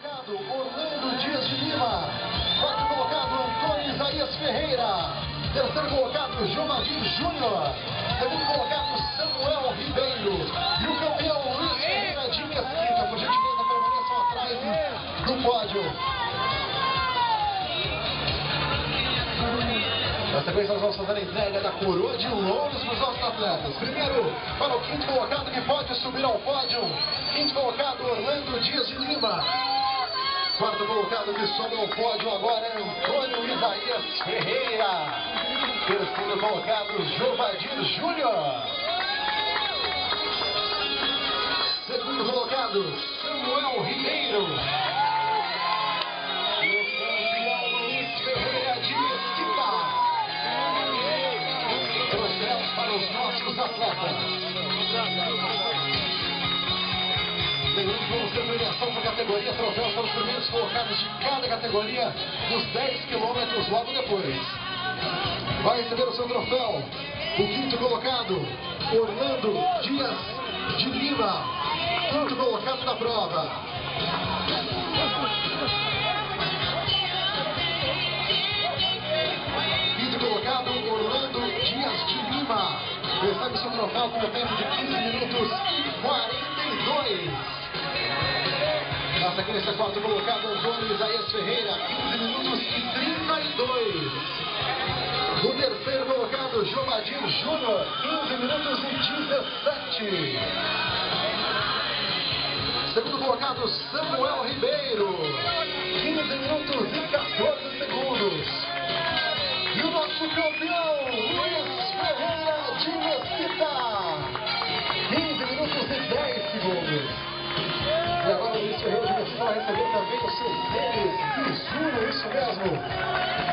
colocado, Orlando Dias de Lima. Quarto colocado, Antônio Isaías Ferreira. Terceiro colocado, Jomadir Júnior. Segundo colocado, Samuel Ribeiro. E o campeão, Luiz Ferreira de Mesquita. Por gentileza, permaneçam atrás do pódio. Na sequência, nós vamos fazer a entrega da coroa de louros para os nossos atletas. Primeiro, para o quinto colocado que pode subir ao pódio. Quinto colocado, Orlando Dias de Lima. Quarto colocado que sobe ao pódio agora é Antônio Isaías Ferreira. Terceiro colocado, Jovadir Júnior. Segundo colocado, Samuel Ribeiro. E o campeão, Luiz Ferreira de Mesquita. Troféus para os nossos atletas. Vamos ter premiação por categoria, troféus para os primeiros colocados de cada categoria nos 10 quilômetros logo depois. Vai receber o seu troféu o quinto colocado, Orlando Dias de Lima, quinto colocado da prova. Quinto colocado, Orlando Dias de Lima, recebe seu troféu com o tempo de 15 minutos e 42. Na sequência, quarto colocado, Antônio Isaías Ferreira, 15 minutos e 32. O terceiro colocado, Jovadir Júnior, 15 minutos e 17. Segundo colocado, Samuel Ribeiro, 15 minutos e 14 segundos. E o nosso campeão, Luiz Ferreira de Mesquita, 15 minutos e 10 segundos. E agora o Luiz Ferreira de Mesquita vai receber também o seu tênis Mizuno, isso mesmo.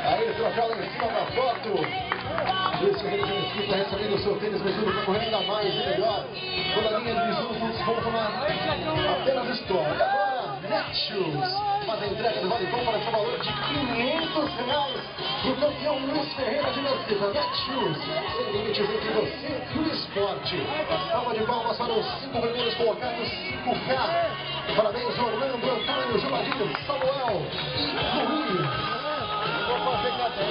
Aí, troféu lá em cima da foto. Luiz Ferreira de Mesquita recebendo o seu tênis Mizuno para correr ainda mais e melhor. Toda a linha de Mizuno com desconto na apenas Store. E agora, Netshoes faz a entrega do Vale Compra com valor de R$500 do campeão Luiz Ferreira de Mesquita. Netshoes, sem limites entre você e o esporte. Salva de palmas para os 5 primeiros colocados, 5K. Parabéns, Orlando, Antônio, Jovadir, Samuel e Luiz. Vou fazer cada